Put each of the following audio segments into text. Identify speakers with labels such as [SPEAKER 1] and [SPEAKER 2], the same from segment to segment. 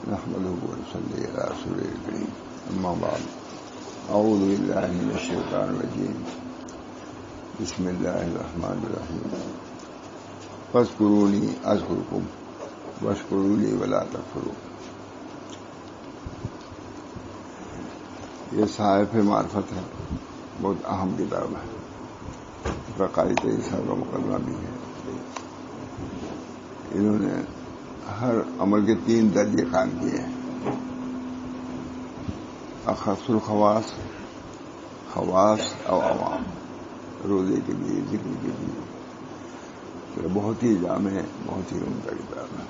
[SPEAKER 1] نحمده ونصلي على رسوله الكريم أما بعد أعوذ بالله من الشيطان الرجيم بسم الله الرحمن الرحيم فاذكروني أذكركم واشكروا لي ولا تكفرون. یہ صحائف معرفت ہے، بہت اہم کتاب ہے، اس کا قاری صاحب کا مقدمہ بھی ہے. انہوں نے ہر عمل کے 3 درجے قائم کیے ہیں: اخص الخواص، خواص اور عوام. روزے کے لیے، ذکر کے لیے بہت ہی جامع ہے، بہت ہی عمدہ کتاب ہے.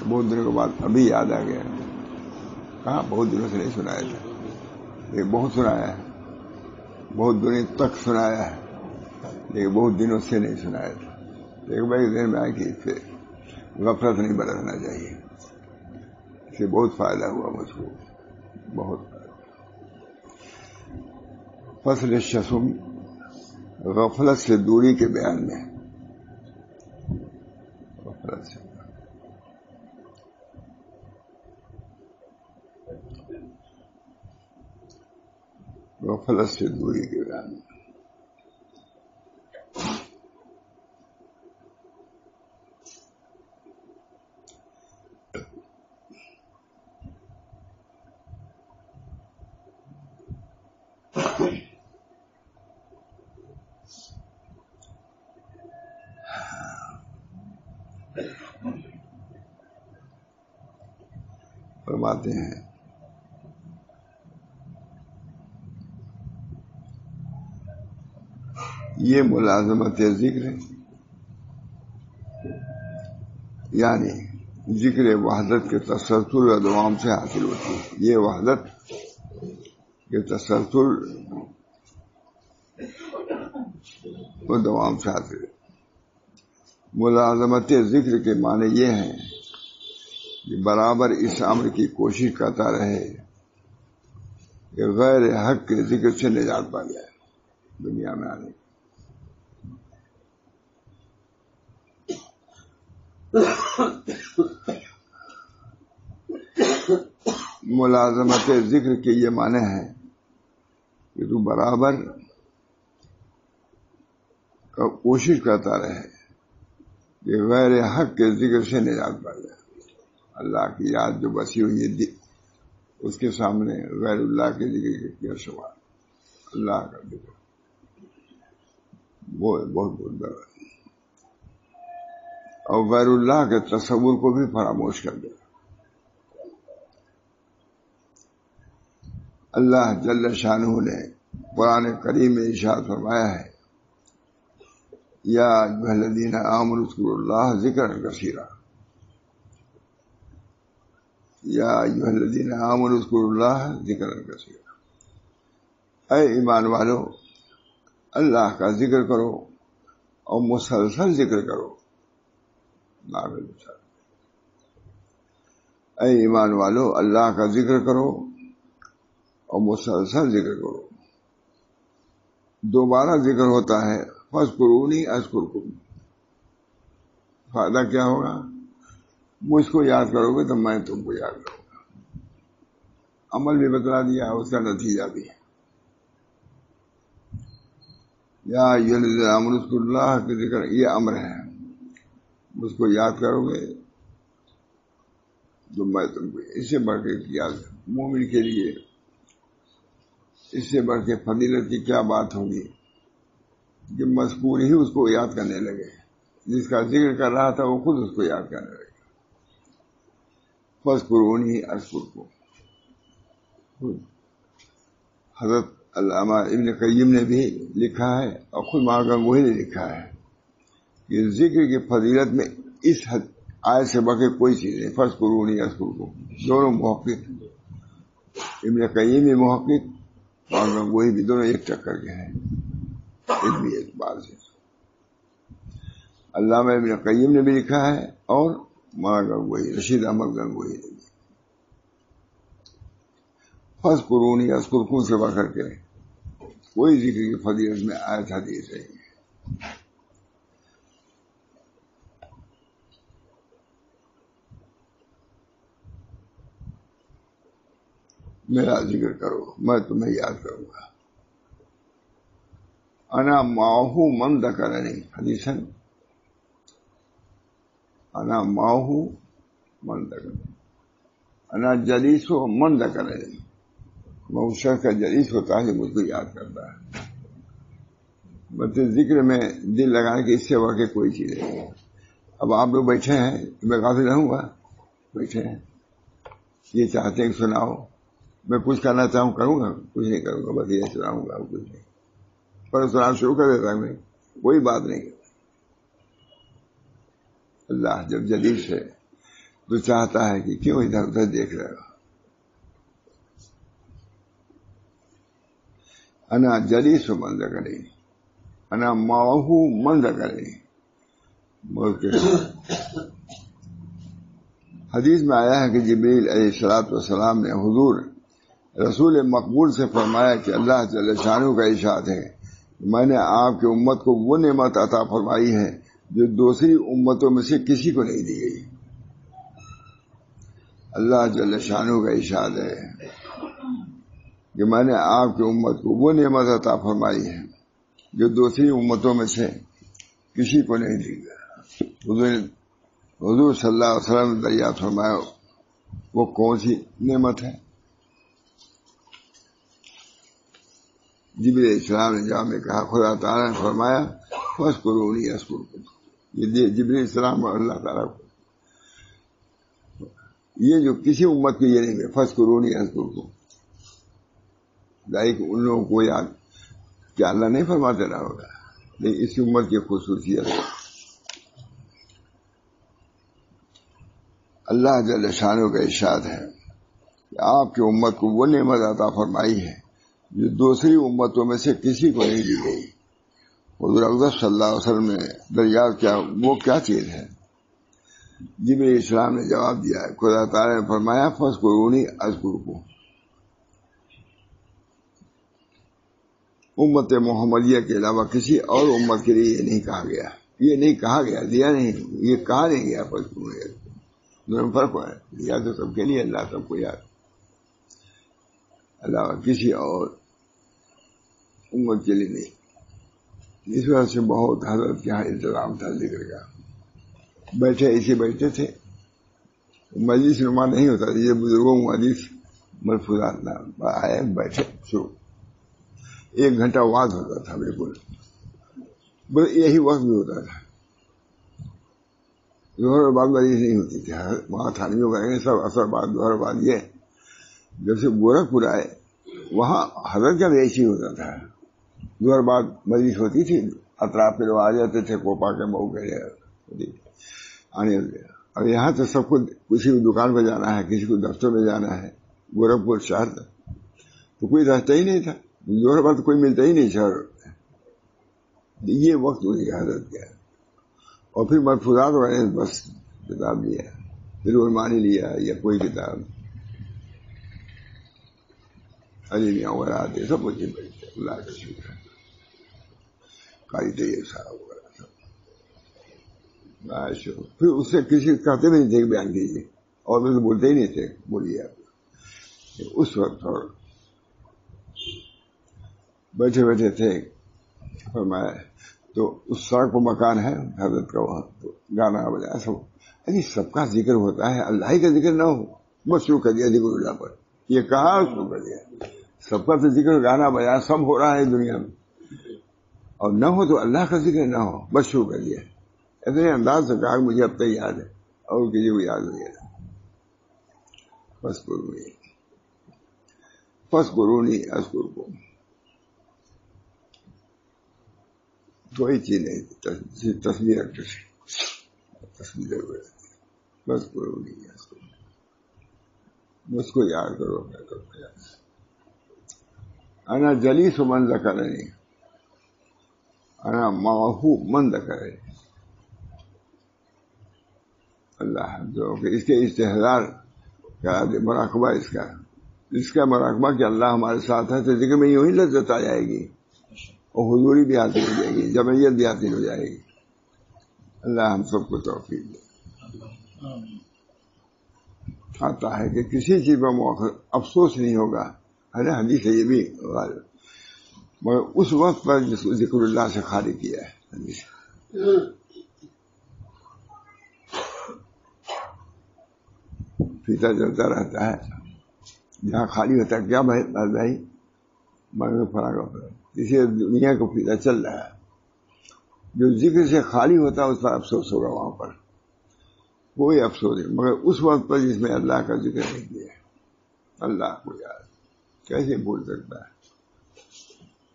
[SPEAKER 1] بہت دنوں کے بعد ابھی یاد آ گیا. کہاں بہت دنوں سے نہیں سنایا تھا، لیکن بہت سنایا ہے، بہت دنوں تک سنایا ہے، لیکن بہت دنوں سے نہیں سنایا تھا. لیکن بھائی ذہن میں آئے کہ اس سے غفلت نہیں برتنا چاہیے. اس سے بہت فائدہ ہوا مجھ کو، بہت فائدہ. فصل ششم، غفلت سے دوری کے بیان میں. غفلت سے دوری کے بیان میں فرماتے ہیں یہ ملازمت ذکر یعنی ذکر وحدت کے تسلسل و دوام سے حاصل ہوتی ہے. یہ وحدت کے تسلسل و دوام سے حاصل ہے. ملازمت ذکر کے معنی یہ ہیں کہ برابر اس امر کی کوشش کرتا رہے کہ غیر حق کے ذکر سے نجات پا جائے دنیا میں آنے. ملازمت ذکر کے یہ معنی ہے کہ تو برابر کوشش کرتا رہے کہ غیر حق کے ذکر سے نجات پا جائے. اللہ کی یاد جو بسی ہوئی ہے اس کے سامنے غیر اللہ کے ذکر کے کیا سوال. اللہ کا ذکر بہت بڑا ہے، اور غیر اللہ کے تصور کو بھی فراموش کر دے. اللہ جل شانہ نے قرآن کریم میں ارشاد فرمایا ہے: یا ایھا الذین آمنوا اذکروا اللہ ذکرا کثیرا. یا ایھا الذین آمنوا اذکروا اللہ ذکرا کثیرا. اے ایمان والو، اللہ کا ذکر کرو اور مسلسل ذکر کرو. اے ایمان والو، اللہ کا ذکر کرو اور مسلسل ذکر کرو. دوبارہ ذکر ہوتا ہے فاذکرونی اذکرکم. فائدہ کیا ہوگا؟ مجھ کو یاد کرو گے تو میں تم کو یاد کروں گا. عمل بھی بتلا دیا، اس کا نتیجہ بھی. یا ایھا الذین آمنوا اذکروا اللہ کے ذکر یہ امر ہے. مجھ کو یاد کرو گے تو میں تم کو. اس سے بڑھ کے یاد مومن کے لیے اس سے بڑھ کے فضیلت کی کیا بات ہوگی کہ مذکور ہی اس کو یاد کرنے لگے. جس کا ذکر کر رہا تھا وہ خود اس کو یاد کرنے لگے. فاذکرونی اذکرکم. حضرت علامہ ابن قیم نے بھی لکھا ہے اور خود مہاگم وہی نے لکھا ہے کہ ذکر کی فضیلت میں اس آیت سے بڑھ کے کوئی چیز نہیں. فاذکرونی اذکرکم. دونوں محقق، ابن قیم بھی محقق، مہاگم وہی بھی، دونوں ایک ٹکر کے ہیں علمی اعتبار سے. علامہ ابن قیم نے بھی لکھا ہے اور مہاگم وہی رشید احمد گنگوہی نے بھی. فاذکرونی اذکرکم سے بڑھ کر کے کوئی ذکر کی فضیلت میں آیت حدیث نہیں ہے. میرا ذکر کرو میں تمہیں یاد کروں گا. انا معه من ذکرنی، حدیث ہے انا معه من ذکرنی، انا جلیس من ذکرنی، میں اس شخص کا جلیس ہوتا ہے جو مجھ کو یاد کرتا ہے. مطلب ذکر میں دل لگانے کی اس سے واقع کوئی چیز نہیں ہے. اب آپ لوگ بیٹھے ہیں میں غافل رہوں گا؟ بیٹھے ہیں یہ چاہتے ہیں کہ سناؤ، میں کچھ کرنا چاہوں کروں گا؟ کچھ نہیں کروں گا، بس یہ سناؤں گا، کچھ نہیں. پر سنانا شروع کر دیتا ہے میں، کوئی بات نہیں کرتا. اللہ جب جلیس ہے تو چاہتا ہے کہ کیوں ادھر ادھر دیکھ رہے ہو. انا جلیس من ذکرنی، انا معه من ذکرنی. حدیث میں آیا ہے کہ جبریل علیہ الصلوۃ والسلام نے حضور رسول مقبول سے فرمایا کہ اللہ جل شانہ کا ارشاد ہے، میں نے آپ کی امت کو وہ نعمت عطا فرمائی ہے جو دوسری امتوں میں سے کسی کو نہیں دی گئی. اللہ جل شانہ کا ارشاد ہے کہ میں نے آپ کی امت کو وہ نعمت عطا فرمائی ہے جو دوسری امتوں میں سے کسی کو نہیں دی گئی. حضور صلی اللہ علیہ وسلم نے دریافت فرمایا وہ کون سی نعمت ہے؟ جبریل علیہ السلام نے جواب میں کہا خدا تعالیٰ نے فرمایا فاذکرونی اذکرکم. یہ جبریل علیہ السلام اور اللہ تعالیٰ کو یہ جو کسی امت کو یہ نہیں ہے فاذکرونی اذکرکم. لائک ان لوگوں کو یاد کیا اللہ نہیں فرماتے رہا ہوگا، لیکن اس امت کی خصوصیت ہے. اللہ جل شانہ کا ارشاد ہے کہ آپ کی امت کو وہ نعمت عطا فرمائی ہے جو دوسری امتوں میں سے کسی کو نہیں دی گئی. حضور اقدس صلی اللہ علیہ وسلم نے دریافت کیا وہ کیا چیز ہے؟ جبریل علیہ السلام نے جواب دیا ہے خدا تعالیٰ نے فرمایا فاذکرونی اذکرکم. امت محمدیہ کے علاوہ کسی اور امت کے لیے یہ نہیں کہا گیا، یہ نہیں کہا گیا، دیا نہیں، یہ کہا نہیں گیا فاذکرونی اذکرکم. دونوں فرق ہے، یا تو سب کے لیے اللہ سب کو یاد، علاوہ کسی اور امت کے لیے نہیں. اس وجہ سے بہت حضرت کے یہاں انتظام تھا ذکر کا. بیٹھے ایسے بیٹھتے تھے، مجلس نما نہیں ہوتا تھا، یہ بزرگوں مجلس ملفوظات نہ آئے بیٹھے شروع 1 گھنٹہ وعظ ہوتا تھا. بالکل بس یہی وقت بھی ہوتا تھا. ظہر اور بعد مجلس نہیں ہوتی تھی وہاں تھانویوں کریں گے سب اثر بعد ظہر بعد. یہ جب سے گورکھپور آئے وہاں حضرت کا بھی ایسے ہی ہوتا تھا، ظہر بعد مجلس ہوتی تھی، اطراف کے لوگ آ جاتے تھے، کوپا کے مئو کے آنے. اور یہاں تو سب کو کسی کو دکان پہ جانا ہے، کسی کو دفتر میں جانا ہے. گورکھپور شہر تھا تو کوئی رہتا ہی نہیں تھا، ظہر بعد کوئی ملتا ہی نہیں شہر. یہ وقت ہوئی حضرت کا. اور پھر ملفوظات وغیرہ بس کتاب لیا، پھر علمانی لیا یا کوئی کتاب علی میاں وغیرہ آتے سب مجھے بیٹھتے. اللہ کا شکر ہے. قائد صاحب وغیرہ سب پھر اس سے کسی کہتے بھی نہیں تھے کہ بیان کیجیے، اور پھر بولتے ہی نہیں تھے بولیے آپ. اس وقت اور بیٹھے بیٹھے تھے فرمایا تو اس سڑک پر مکان ہے حضرت کا، وہاں تو گانا بجایا سب. ارے سب کا ذکر ہوتا ہے، اللہ ہی کا ذکر نہ ہو بس شروع کر دیا ذکر اللہ پر. یہ کہاں شروع کر دیا؟ سب کا تو ذکر گانا بجانا سب ہو رہا ہے دنیا میں، اور نہ ہو تو اللہ کا ذکر نہ ہو بس شروع کر دیا. ایسے انداز سے کہا مجھے اب تک یاد ہے اور کسی کو یاد ہو گیا. فاذکرونی اذکرکم. کوئی چیز نہیں، تصویر تصویر بس کرو نہیں، مجھ کو یاد کرو میں کرو یاد. انا جلیس من ذکرنی، انا معه من ذکرنی. اللہ جو کہ اس کے استحضار کا مراقبہ، اس کا مراقبہ کہ اللہ ہمارے ساتھ ہے تو ذکر میں یوں ہی لذت آ جائے گی اور حضوری بھی حاصل ہو جائے گی، جمعیت بھی حاصل ہو جائے گی. اللہ ہم سب کو توفیق دے. آتا ہے کہ کسی چیز پر افسوس نہیں ہوگا، ہے نا، حدیث ہے یہ بھی، مگر اس وقت پر جس کو ذکر اللہ سے خالی کیا ہے. حدیث فیتا چلتا رہتا ہے، جہاں خالی ہوتا ہے کیا بھائی مگر فراغ اسی دنیا کو فیتا چل رہا ہے. جو ذکر سے خالی ہوتا ہے اس پر افسوس ہوگا، وہاں پر کوئی افسوس نہیں. مگر اس وقت پر جس میں اللہ کا ذکر نہیں کیا، اللہ کو یاد کیسے بھول سکتا ہے؟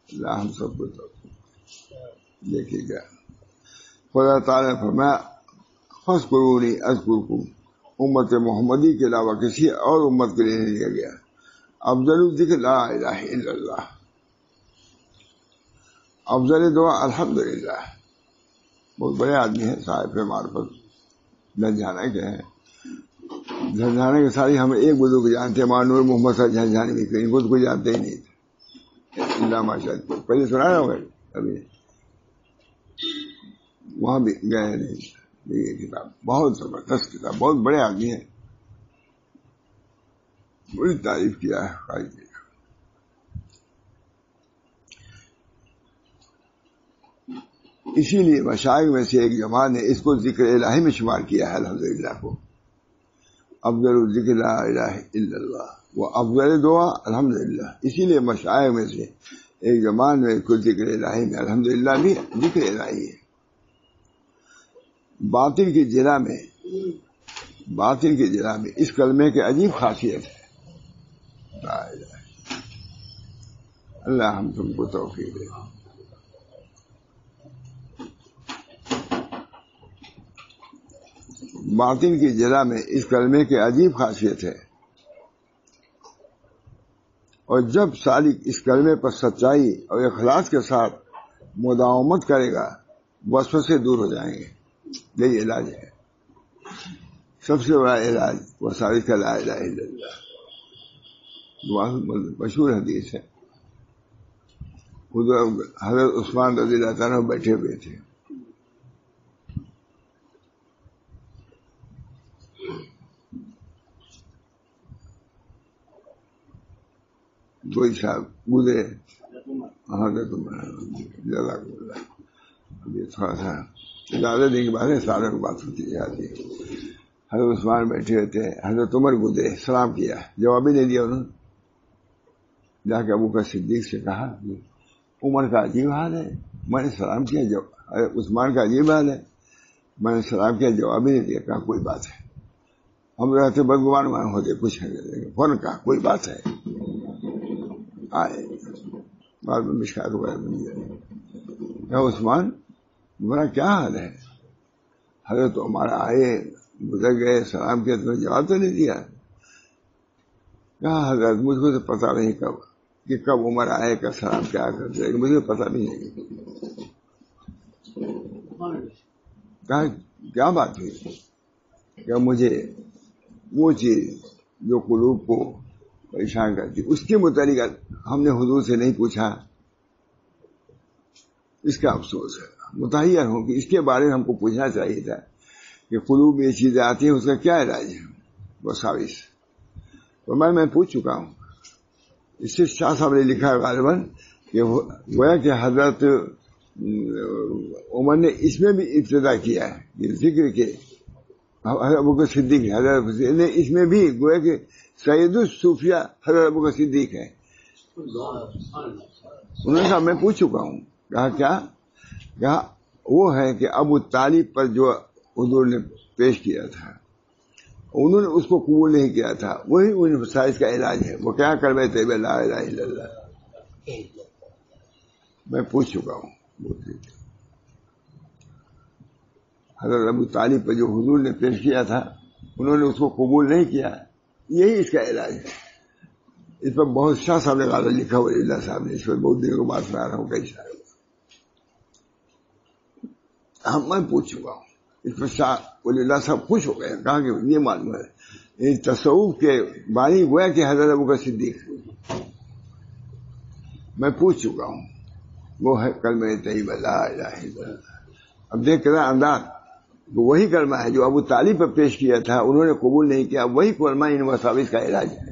[SPEAKER 1] اللہ ہم سب کو تو دیکھیے گا. خدا تعالیٰ نے فرمایا فاذکرونی اذکرکم، امت محمدی کے علاوہ کسی اور امت کے لیے نہیں لیا گیا. افضل الذکر لا الہ الا اللہ، افضل دعا الحمدللہ. بہت بڑے آدمی ہیں صاحب معرفت جھنجھانے کے ہیں. جھنجھانے کے ساتھ ہم ایک بزرگ جانتے ہیں، مانور محمد صاحب جھنجھانے بھی کہیں خود کو جانتے ہی نہیں تھے. اللہ ماشاء اللہ پہلے سنا رہا ہوگا ابھی، وہاں بھی گئے نہیں. یہ کتاب بہت زبردست کتاب، بہت بڑے آدمی ہیں، بڑی تعریف کیا ہے قائد نے. اسی لیے مشائخ میں سے ایک جماعت نے اس کو ذکر الہی میں شمار کیا ہے. الحمدللہ کو افضل الذکر لا الہ الا اللہ و افضل دعا الحمدللہ. اسی لیے مشائخ میں سے ایک جماعت میں اس کو ذکر الہی میں الحمدللہ بھی ذکر الہی ہے. باطن کی جرا میں اس کلمے کی عجیب خاصیت ہے. لا الہ اللہ ہم تم کو توفیق دے. باطن کی جرا میں اس کلمے کی عجیب خاصیت ہے، اور جب سالک اس کلمے پر سچائی اور اخلاص کے ساتھ مداومت کرے گا وسوسے دور ہو جائیں گے. یہی علاج ہے، سب سے بڑا علاج وہ سالک کا لا الہ الا اللہ. مشہور حدیث ہے، حضرت عثمان رضی اللہ تعالیٰ بیٹھے ہوئے تھے. کوئی صاحب گزرے، ابھی تھوڑا سا زیادہ دن کے بعد ساروں کی بات ہوتی جاتی ہے. حضرت عثمان بیٹھے ہوتے ہیں، حضرت عمر گزرے، سلام کیا، جواب ہی نہیں دیا انہوں نے. جا کے ابو بکر صدیق سے کہا عمر کا عجیب حال ہے، میں نے سلام کیا، عثمان کا عجیب حال ہے، میں نے سلام کیا جواب ہی نہیں دیا. کہا کوئی بات ہے، ہم رہتے بدگمان ہوتے کچھ ہے. فوراً کہا کوئی بات ہے. آئے بعد میں مشکات وغیرہ بن گیا. کیا عثمان تمہارا کیا حال ہے؟ حضرت عمر آئے، گزر گئے، سلام کیا، تمہیں جواب تو نہیں دیا. کہا حضرت مجھ کو تو پتا نہیں کہ کب عمر آئے کا سلام کیا کرتے، مجھے پتا نہیں ہے. کہا کیا بات ہوئی؟ کہ مجھے وہ چیز جو قلوب کو پریشان کرتی اس کے متعلق ہم نے حضور سے نہیں پوچھا، اس کا افسوس ہے. متحیر ہوں کہ اس کے بارے میں ہم کو پوچھنا چاہیے تھا کہ قلوب میں یہ چیزیں آتی ہیں، اس کا کیا علاج ہے. وساوس تو میں پوچھ چکا ہوں. اس سے شاہ صاحب نے لکھا ہے غالباً کہ گویا کہ حضرت عمر نے اس میں بھی ابتدا کیا ہے کہ ذکر کے حضرت ابوبکر صدیق حضرت نے اس میں بھی گویا کہ سید الصوفیہ حضرت ابوبکر صدیق ہے. انہوں نے کہا میں پوچھ چکا ہوں. کہا کیا؟ کہا وہ ہے کہ ابو طالب پر جو حضور نے پیش کیا تھا انہوں نے اس کو قبول نہیں کیا تھا، وہی ان مسائل کا علاج ہے. وہ کیا کلمہ طیبہ لا الہ الا اللہ. میں پوچھ چکا ہوں. حضرت ابو طالب پر جو حضور نے پیش کیا تھا انہوں نے اس کو قبول نہیں کیا، یہی اس کا علاج ہے. اس پر بہت شاہ صاحب نے غالب لکھا ولی اللہ صاحب نے، اس پر بہت دنوں کو بات سنا رہا ہوں کئی شاعر. میں پوچھ چکا ہوں. اس پر شاہ ولی اللہ صاحب خوش ہو گئے، کہا کہ یہ معلوم ہے تصوف کے بانی گویا کہ حضرت ابوبکر صدیق. میں پوچھ چکا ہوں، وہ ہے کلمہ طیبہ لا الہ الا اللہ. اب دیکھ کر انداز وہی کلمہ ہے جو ابو طالب پر پیش کیا تھا، انہوں نے قبول نہیں کیا، وہی کلمہ ان وساوس کا علاج ہے۔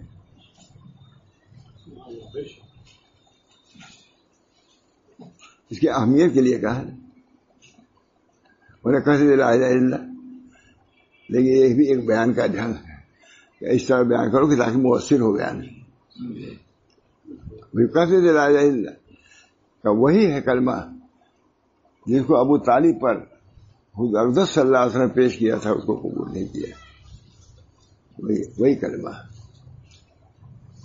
[SPEAKER 1] اس کی اہمیت کے لیے کہا ہے، انہیں کہتے لا الہ الا اللہ، لیکن یہ بھی ایک بیان کا ڈھنگ ہے کہ اس طرح بیان کرو کہ تاکہ مؤثر ہو بیان۔ کہتے لا الہ الا اللہ کا وہی ہے کلمہ جس کو ابو طالب پر حضرت صلی اللہ علیہ وسلم نے پیش کیا تھا، اس کو قبول نہیں کیا۔ وہی کلمہ،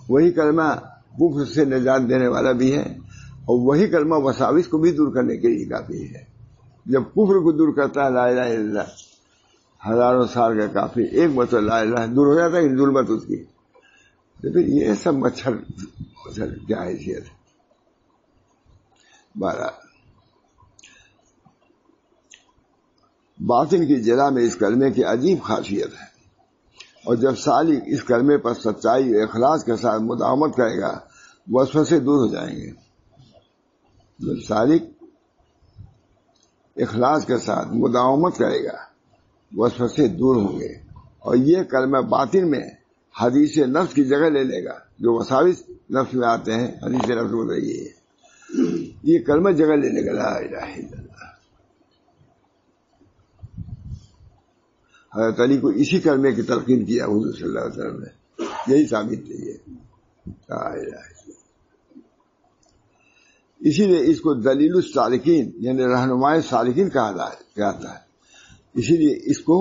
[SPEAKER 1] وہی کلمہ کفر سے نجات دینے والا بھی ہے، اور وہی کلمہ وساوس کو بھی دور کرنے کے لیے کافی ہے۔ جب کفر کو دور کرتا ہے لا الہ الا اللہ، ہزاروں سال کا کافی ایک مرتبہ لا الہ دور ہو جاتا ہے ظلمت اس کی، تو پھر یہ سب مچھر کیا حیثیت ہے۔ بہرحال باطن کی جلا میں اس کلمے کی عجیب خاصیت ہے، اور جب سالک اس کلمے پر سچائی اور اخلاص کے ساتھ مداومت کرے گا، وسوسے دور ہو جائیں گے۔ جب سالک اخلاص کے ساتھ مداومت کرے گا، وسوسے دور ہوں گے، اور یہ کلمہ باطن میں حدیث نفس کی جگہ لے لے گا۔ جو وساوس نفس میں آتے ہیں، حدیث نفس بول رہی ہے، یہ کلمہ جگہ لے لے گا لا الہ الا اللہ۔ حضرت علی کو اسی کلمے کی تلقین کیا حضور صلی اللہ علیہ وسلم نے، یہی ثابت ہے یہ لا الہ الا اللہ۔ اسی لیے اس کو دلیل السالکین یعنی رہنمائے سالکین کہا جاتا ہے۔ اسی لیے اس کو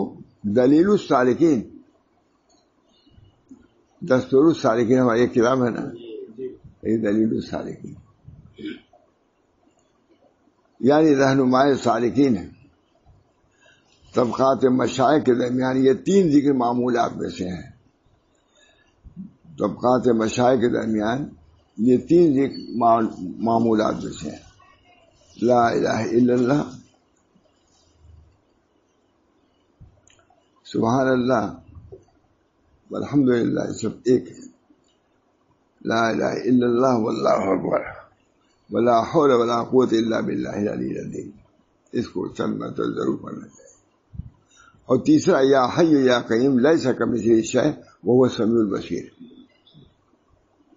[SPEAKER 1] دلیل السالکین، دستور السالکین ہماری ایک کتاب ہے نا، یہ دلیل السالکین یعنی رہنمائے سالکین ہے۔ طبقات مشائخ کے درمیان یہ تین ذکر معمولات میں سے ہیں۔ طبقات مشائخ کے درمیان یہ تین ذکر معمولات میں سے ہیں، لا الہ الا اللہ، سبحان اللہ، والحمدللہ، یہ سب ایک ہے۔ لا الہ الا اللہ واللہ اکبر ولا حول ولا قوت الا باللہ العلی العظیم، اس کو چند تو ضرور پڑھنا چاہیے۔ اور تیسرا یا حی یا قیوم لیس کمثلہ شیء وہو السمیع البصیر،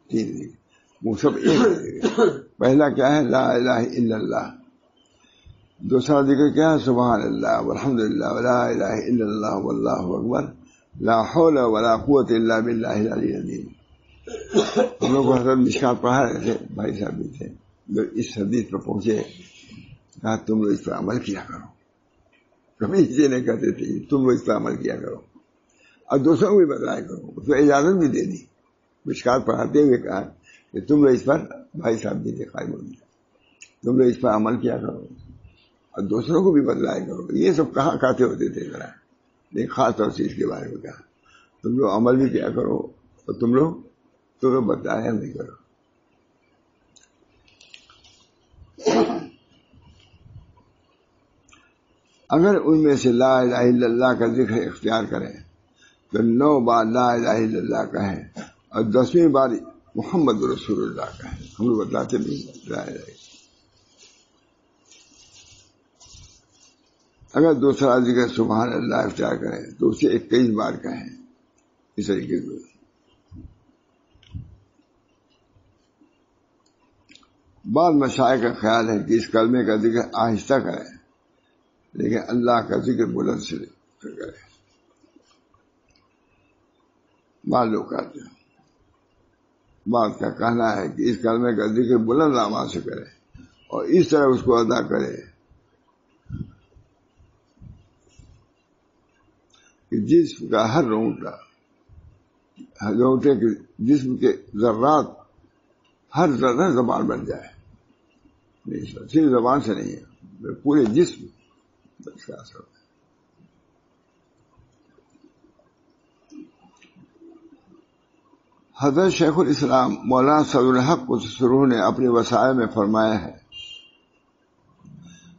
[SPEAKER 1] تین وہ سب ایک ہے۔ پہلا کیا ہے؟ لا الہ الا اللہ۔ دوسرا ذکر کیا ہے؟ سبحان اللہ والحمدللہ ولا الہ الا اللہ واللہ اکبر لا حول ولا قوت الا باللہ العلی العظیم۔ ہم لوگ حضرت مشکات پڑھا رہے تھے، بھائی صاحب بھی تھے، جو اس حدیث پر پہنچے، کہا تم لوگ اس پر عمل کیا کرو۔ کبھی اسے نہیں کہتے تھے تم لوگ اس پر عمل کیا کرو اور دوسروں کو بھی بتلایا کرو، اس کو اجازت بھی دے دی۔ مشکات پڑھاتے ہوئے کہا کہ تم لوگ اس پر، بھائی صاحب بھی تھے قائم ہوئے، تم لوگ اس پر عمل کیا کرو اور دوسروں کو بھی بتلایا کرو۔ یہ سب کہاں کہتے ہوتے تھے ذرا، لیکن خاص طور سے اس کے بارے میں کہا تم لوگ عمل بھی کیا کرو اور تم لوگ بتایا نہیں کرو۔ اگر ان میں سے لا الہ الا اللہ کا ذکر اختیار کریں تو 9 بار لا الہ الا اللہ کہیں اور 10ویں بار محمد رسول اللہ کہیں۔ ہم لوگ بتاتے نہیں لا الہ الا اللہ۔ اگر دوسرا ذکر سبحان اللہ اختیار کریں تو اسے 21 بار کہیں۔ اس طریقے سے بعض مشائخ کا خیال ہے کہ اس کلمے کا ذکر آہستہ کریں، لیکن اللہ کا ذکر بلند سے کرے۔ بعض لوگ کہتے ہیں، بعض کا کہنا ہے کہ اس کلمے کا ذکر بلند آواز سے کرے اور اس طرح اس کو ادا کرے کہ جسم کا ہر رونگٹا، رونگٹے کے جسم کے ذرات، ہر ذرہ زبان بن جائے۔ نہیں صرف زبان سے نہیں ہے، پورے جسم کا اثر ہے۔ حضرت شیخ الاسلام مولانا صدر الحق قدس سرہ نے اپنی وصایا میں فرمایا ہے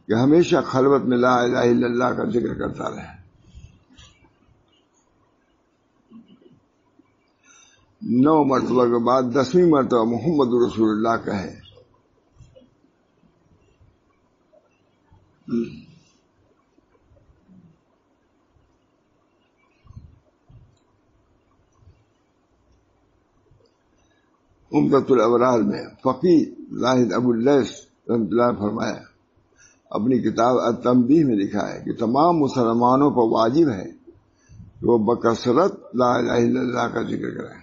[SPEAKER 1] کہ ہمیشہ خلوت میں لا الہ الا اللہ کا ذکر کرتا رہے۔ 9 مرتبہ کے بعد 10ویں مرتبہ محمد رسول اللہ کہے۔ عمدۃ الابرار میں فقی زاہد ابو اللیث رحمۃ اللہ فرمایا، اپنی کتاب التنبیہ میں لکھا ہے کہ تمام مسلمانوں پر واجب ہے کہ وہ بکثرت لا الہ الا اللہ کا ذکر کریں۔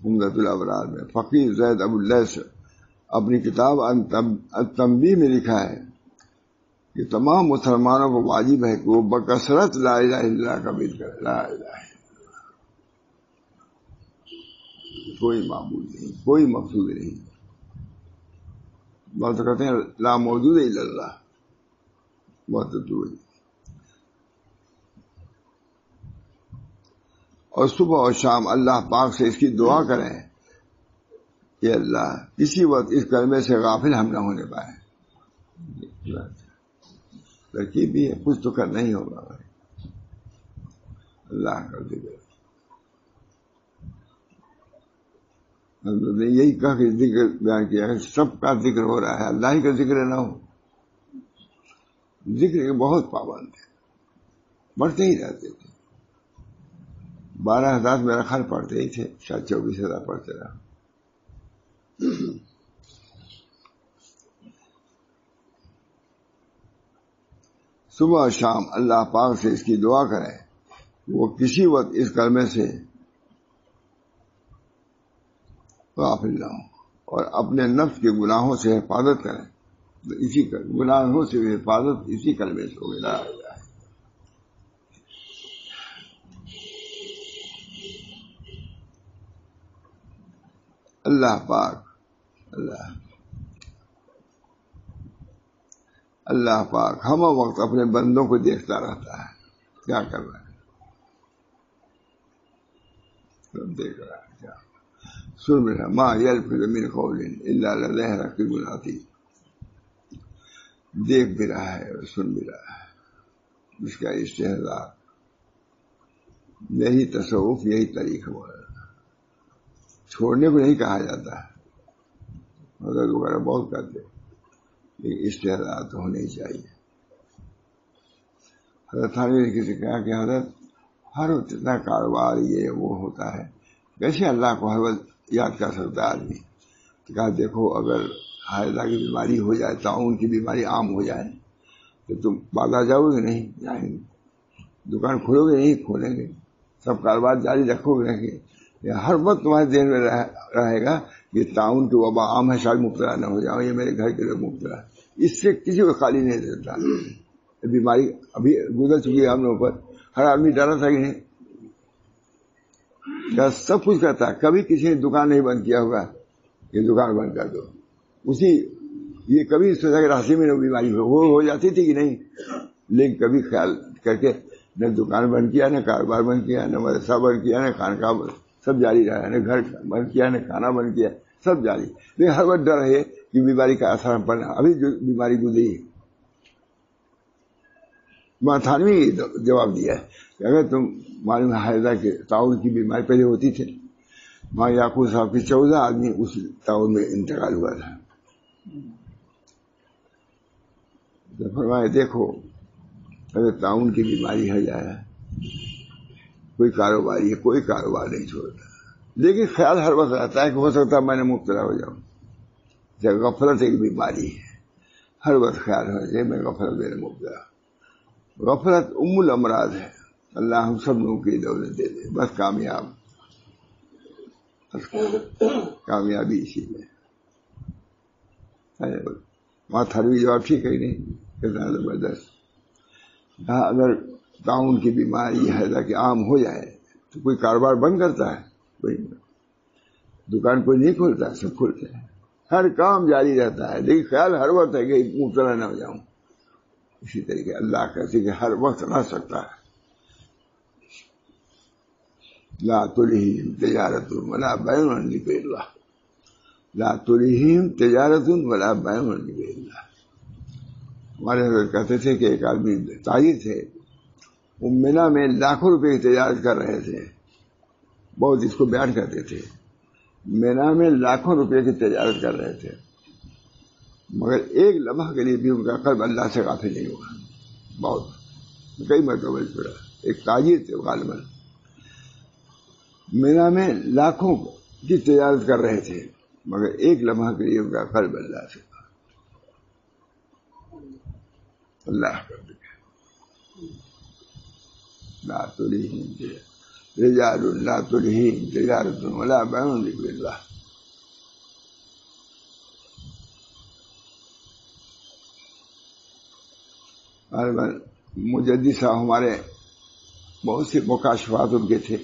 [SPEAKER 1] عمدۃ الابرار میں فقی زید ابو اللیث اپنی کتاب التنبیہ میں لکھا ہے کہ تمام مسلمانوں کو واجب ہے کہ وہ بکثرت لا الہ الا اللہ کا ذکر کریں۔ لا الہ کوئی معبود نہیں، کوئی مقصود نہیں، بات کہتے ہیں لا موجود الا اللہ، بہت ضروری۔ اور صبح اور شام اللہ پاک سے اس کی دعا کریں کہ اللہ کسی وقت اس کلمے سے غافل ہم نہ ہونے پائے۔ ترکیب بھی ہے، کچھ تو کرنا ہی ہوگا بھائی، اللہ کا ذکر۔ ہم نے یہی کہا کہ ذکر بیان کیا ہے، سب کا ذکر ہو رہا ہے، اللہ ہی کا ذکر نہ ہو۔ ذکر کے بہت پابند ہے، پڑھتے ہی رہتے تھے، 12,000 میرا خیال پڑھتے ہی تھے، شاید 24,000 پڑھتے رہا۔ صبح اور شام اللہ پاک سے اس کی دعا کریں، وہ کسی وقت اس کلمے سے غافل نہ ہو، اور اپنے نفس کے گناہوں سے حفاظت کریں۔ اسی گناہوں سے حفاظت اسی کلمے سے ہو گیا۔ اللہ پاک اللہ پاک ہم وقت اپنے بندوں کو دیکھتا رہتا ہے، کیا کر رہا ہے، سب دیکھ رہا ہے، کیا سن رہا۔ ما یلفظ من قول الا لدیہ رقیب عتید، دیکھ بھی رہا ہے اور سن بھی رہا ہے، اس کا استحضاء۔ یہی تصوف، یہی طریقہ چھوڑنے کو نہیں کہا جاتا ہے، حضرت وغیرہ بہت کرتے، لیکن استحضاء تو ہونی چاہیے۔ حضرت تھانوی نے کسی کہا کہ حضرت ہر وقت اتنا کاروبار یہ وہ ہوتا ہے، کیسے اللہ کو ہر وقت یاد کر سکتا ہے آدمی؟ تو کہا دیکھو، اگر حیضہ کی بیماری ہو جائے، طاعون کی بیماری عام ہو جائے، تو تم بازار جاؤ گے نہیں؟ جائیں گے۔ دکان کھولو گے نہیں؟ کھولیں گے۔ سب کاروبار جاری رکھو گے نہیں؟ ہر وقت تمہارے ذہن میں رہے گا کہ طاعون کی وبا عام ہے، شاید مبتلا نہ ہو جاؤ، یہ میرے گھر کے لوگ مبتلا۔ اس سے کسی کو خالی نہیں دیتا۔ بیماری ابھی گزر چکی ہے ہم لوگوں پر، ہر آدمی ڈرا تھا کہ نہیں، کیا سب کچھ کرتا ہے۔ کبھی کسی نے دکان نہیں بند کیا ہوگا کہ دکان بند کر دو، یہ کبھی سوچا کہ راستے میں بیماری ہو جاتی تھی کہ نہیں، لیکن کبھی خیال کر کے نہ دکان بند کیا، نہ کاروبار بند کیا، نہ مدرسہ بند کیا، نہ خانقاہ، سب جاری رہا، نہ گھر بند کیا، نہ کھانا بند کیا، سب جاری۔ لیکن ہر وقت ڈر ہے کہ بیماری کا اثر ہم پڑنا۔ ابھی جو بیماری گزری ہے، تھانوی جواب دیا ہے کہ اگر تم معلوم حیضہ کے طاعون کی بیماری پہلے ہوتی تھی، ماں یعقوب صاحب کی 14 آدمی اس طاعون میں انتقال ہوا تھا۔ تو فرمایا دیکھو، اگر طاعون کی بیماری ہے جائے، کوئی کاروباری ہے، کوئی کاروبار نہیں چھوڑتا، لیکن خیال ہر وقت رہتا ہے کہ ہو سکتا ہے میں نے مبتلا ہو جاؤں۔ جب غفلت ایک بیماری ہے، ہر وقت خیال ہونا چاہیے میں غفلت میں مبتلا۔ غفلت ام الامراض ہے، اللہ ہم سب لوگوں کی دولت دے دے، بس کامیابی اسی میں۔ وہاں تھروی جواب ٹھیک ہے نہیں، کتنا زبردست۔ اگر طاعون کی بیماری حیضہ کی عام ہو جائے تو کوئی کاروبار بند کرتا ہے؟ کوئی دکان کوئی نہیں کھولتا، سب کھولتے ہیں، ہر کام جاری رہتا ہے، لیکن خیال ہر وقت ہے کہ مبتلا نہ ہو جاؤں۔ اسی طریقے اللہ کہتے کہ ہر وقت رہ سکتا ہے۔ لا تلہہم تجارت ولا بیع عن ذکر اللہ، لا تلہہم تجارت ولا بیع عن ذکر اللہ۔ ہمارے حضرت کہتے تھے کہ ایک آدمی تاجر تھے، وہ منی میں لاکھوں روپے کی تجارت کر رہے تھے، بہت اس کو بیان کرتے تھے، منی میں لاکھوں روپے کی تجارت کر رہے تھے، مگر ایک لمحہ کے لیے بھی ان کا قلب اللہ سے غافل نہیں ہوا۔ بہت کئی مرتبہ چھوڑا، ایک تاجر تھے غالباً، مینا میں لاکھوں کی تجارت کر رہے تھے، مگر ایک لمحہ کے لیے ان کا قلب اللہ سے اللہ کر دیا. لا تلہیہم رجال لا تلہیہم تجارۃ ولا بیع عن ذکر اللہ. مجدد صاحب ہمارے بہت سے مکاشفات ان کے تھے.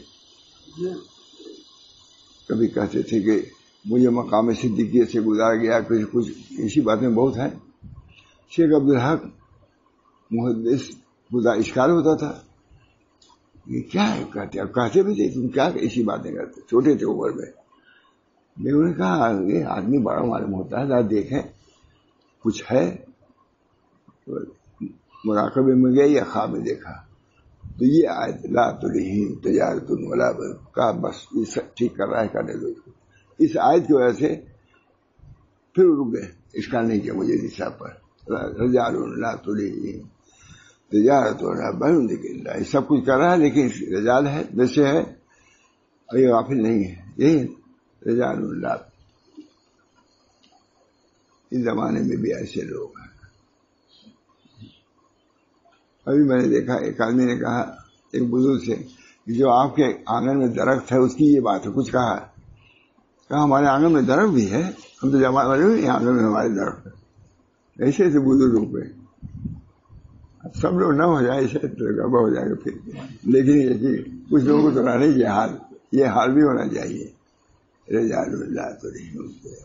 [SPEAKER 1] کبھی کہتے تھے کہ مجھے مقام صدیقیت سے گزارا گیا، کچھ اسی باتیں بہت ہیں. شیخ عبدالحق محدث خدا اشکال ہوتا تھا یہ کیا ہے کہتے، اب کہتے بھی تھے تم کیا ایسی باتیں کرتے، چھوٹے تھے عمر میں. میں انہوں نے کہا یہ آدمی بڑا معلوم ہوتا ہے، ذرا دیکھیں کچھ ہے. مراقبے میں گئے یا خواب میں دیکھا تو یہ آیت لا تلہیہم تجارۃ ولا بیع کا بس یہ ٹھیک کر رہا ہے، کرنے دو. اس آیت کی وجہ سے پھر رک گئے، اشکال نہیں کیا مجھے اس صاحب پر. رجال لا تلہیہم تجارۃ ولا بیع عن ذکر اللہ. یہ سب کچھ کر رہا ہے لیکن رجال ہے، ویسے ہے اور یہ غافل نہیں ہے. یہی رجال اللہ. اس زمانے میں بھی ایسے لوگ ہیں. ابھی میں نے دیکھا ایک آدمی نے کہا ایک بزرگ سے کہ جو آپ کے آنگن میں درخت ہے اس کی یہ بات ہے. کچھ کہا ہمارے آنگن میں درخت بھی ہے، ہم تو جمع والے آنگن میں ہمارے درخت ہے. ایسے ایسے بزرگوں پہ اب سب لوگ نہ ہو جائے ایسے تو گڑبڑ ہو جائے گا پھر. لیکن یہ کچھ لوگوں کو تو رہنے یہ حال بھی ہونا چاہیے. رجال اللہ تو نہیں.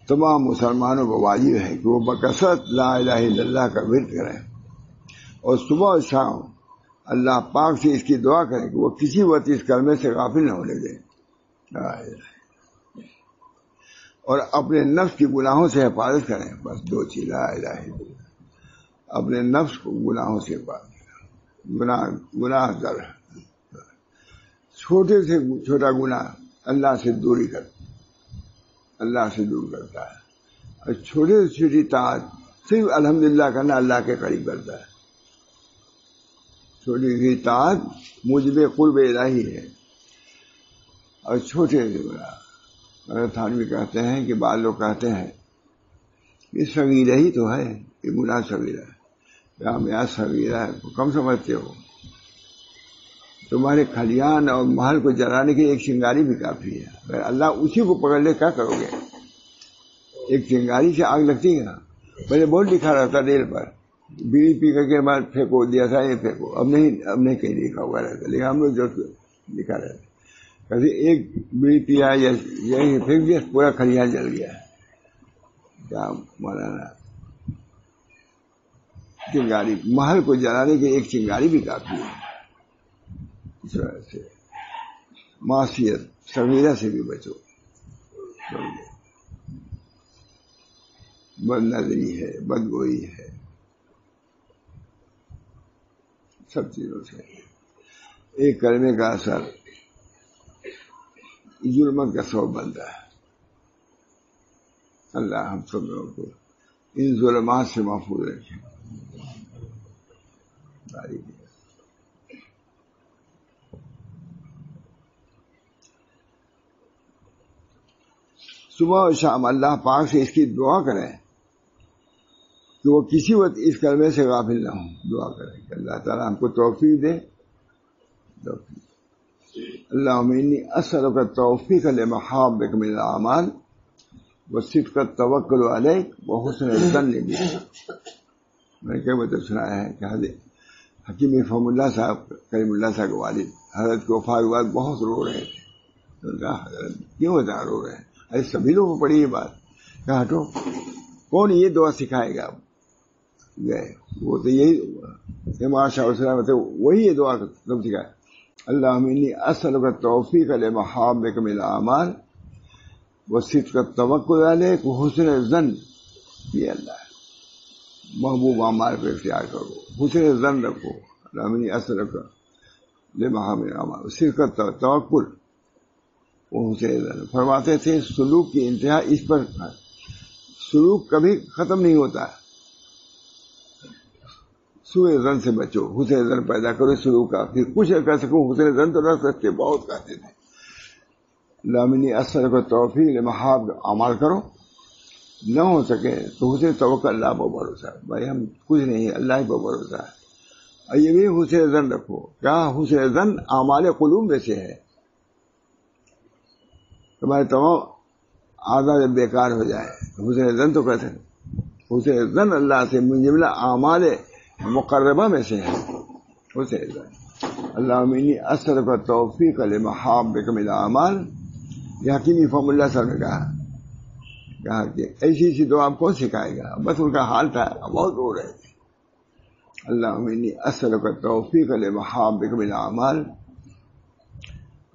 [SPEAKER 1] تمام مسلمانوں کو واجب ہے کہ وہ بکثرت لا الہ الا اللہ کا ورد کریں اور صبح اور شام اللہ پاک سے اس کی دعا کریں کہ وہ کسی وقت اس کلمے سے غافل نہ ہونے دیں. اور اپنے نفس کی گناہوں سے حفاظت کریں. بس دو چیز لا الہ الا اللہ. اپنے نفس کو گناہوں سے حفاظت کریں. گناہ در چھوٹے سے چھوٹا گناہ اللہ سے دوری کرتا، اللہ سے دور کرتا ہے. اور چھوٹے سے چھوٹی طاعت صرف الحمدللہ کرنا اللہ کے قریب کرتا ہے. چھوٹی سی طاعت موجب قرب الہی ہے. اور چھوٹے سے گناہ مگر تھانوی کہتے ہیں کہ بعض لوگ کہتے ہیں یہ صغیرہ ہی تو ہے، یہ گناہ صغیرہ ہے. یہاں صغیرہ ہے کم سمجھتے ہو. تمہارے کھلیان اور محل کو جلانے کی ایک چنگاری بھی کافی ہے. اگر اللہ اسی کو پکڑ لے کیا کرو گے؟ ایک چنگاری سے آگ لگتی ہے نا. پہلے بہت لکھا رہتا ریل پر بیڑی پی کر کے بعد پھینکو دیا تھا یہ پھینکو. اب نہیں کہیں لکھا ہوا رہتا. لیکن ہم لوگ جو لکھا رہتا کبھی ایک بیڑی پیا یا یہی پھینک دیا پورا کھلیان جل گیا. کیا مولانا چنگاری محل کو جلانے کی ایک چنگاری بھی کافی ہے. اس وجہ سے معصیت صغیرہ سے بھی بچو. بد نظری ہے، بدگوئی ہے، سب چیزوں سے. ایک کلمے کا اثر ظلمت کا سبب بنتا ہے. اللہ ہم سب لوگوں کو ان ظلمات سے محفوظ رکھے. صبح اور شام اللہ پاک سے اس کی دعا کریں کہ وہ کسی وقت اس کلمے سے غافل نہ ہوں. دعا کریں کہ اللہ تعالیٰ ہم کو توفیق دے. اللہم انی اسألک التوفیق لمحابک من الاعمال وصدق التوکل علیک وحسن الظن بک. میں نے کئی مطلب سنایا ہے کہ حکیم فہم اللہ صاحب کریم اللہ صاحب کے والد حضرت کے وفات کے بعد بہت رو رہے تھے. تو کہا حضرت کیوں اتنا رو رہے ہیں؟ ارے سبھی لوگوں کو پڑھی یہ بات. کہا ہٹو کون یہ دعا سکھائے گا؟ گئے وہ تو یہی ماشاء اللہ وہی یہ دعا کب سکھائے. اللہم انی اسألک التوفیق لمحابک من الاعمال وصدق التوکل علیک وحسن الظن. یہ اللہ محبوب اعمال کو اختیار کرو، حسن الظن رکھو. اللہم انی اسألک صدق توکل وہ حسن زن فرماتے تھے سلوک کی انتہا اس پر سلوک کبھی ختم نہیں ہوتا. سوء زن سے بچو, حسن زن پیدا کرو سلوک کا. پھر کچھ نہ کر سکو حسن زن تو نہ سکتے, بہت کہتے تھے. لامنی اثر کو توفیق محاب عمل کرو, نہ ہو سکے تو حسن توکل اللہ پر بھروسہ ہے. بھائی ہم کچھ نہیں, اللہ ہی پر بھروسہ ہے. اور یہ بھی حسن زن رکھو. کیا حسن زن اعمال قلوب میں سے ہے. تمہارے تمام اعضاء جب بیکار ہو جائے تو حسن زن تو کہتے ہیں. حسن زن اللہ سے جملہ اعمال مقربہ میں سے ہے حسن زن. اللہم انی اسألک التوفیق لمحابک من الاعمال. یہ حکیمی فارمولہ سر نے کہا کہ ایسی ایسی دعا آپ کون سکھائے گا. بس ان کا حال تھا, بہت رو رہے تھے. اللہم انی اسألک التوفیق لمحابک من الاعمال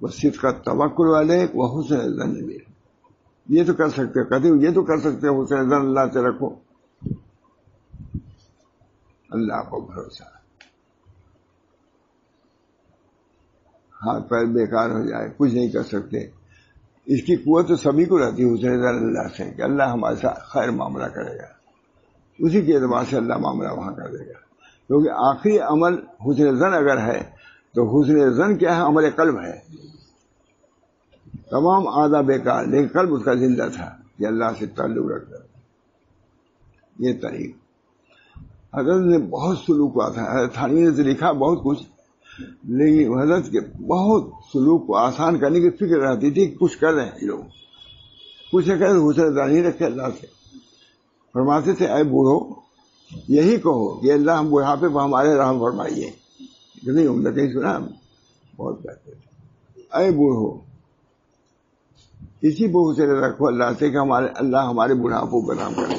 [SPEAKER 1] وصدق التوکل علیک وحسن الظن بک. یہ تو کر سکتے, کہتے یہ تو کر سکتے حسن زن اللہ سے رکھو, اللہ کو بھروسہ. ہاتھ پیر بیکار ہو جائے, کچھ نہیں کر سکتے, اس کی قوت تو سبھی کو رہتی ہے حسن زن اللہ سے کہ اللہ ہمارے ساتھ خیر معاملہ کرے گا. اسی کے اعتبار سے اللہ معاملہ وہاں کر دے گا. کیونکہ آخری عمل حسن زن اگر ہے تو حسن زن کیا ہے, عمل قلب ہے. تمام اعضاء بیکار لیکن قلب اس کا زندہ تھا کہ اللہ سے تعلق رکھتا. یہ طریق حضرت نے بہت سلوک ہوا تھا. حضرت تھانوی نے تو لکھا بہت کچھ, لیکن حضرت کے بہت سلوک کو آسان کرنے کی فکر رہتی تھی. کچھ کر رہے ہیں لوگ, کچھ نہ کرے حسن زن ہی رکھے اللہ سے. فرماتے تھے اے بوڑھو یہی کہو کہ اللہ ہم بڑھاپے پر ہمارے رحم فرمائیے. نہیں ہم نے کہیں سنا, بہت کہتے تھے اے بوڑھو اسی بہو سے رکھو اللہ سے کہ اللہ ہمارے بڑھاپوں پر رحم کرے.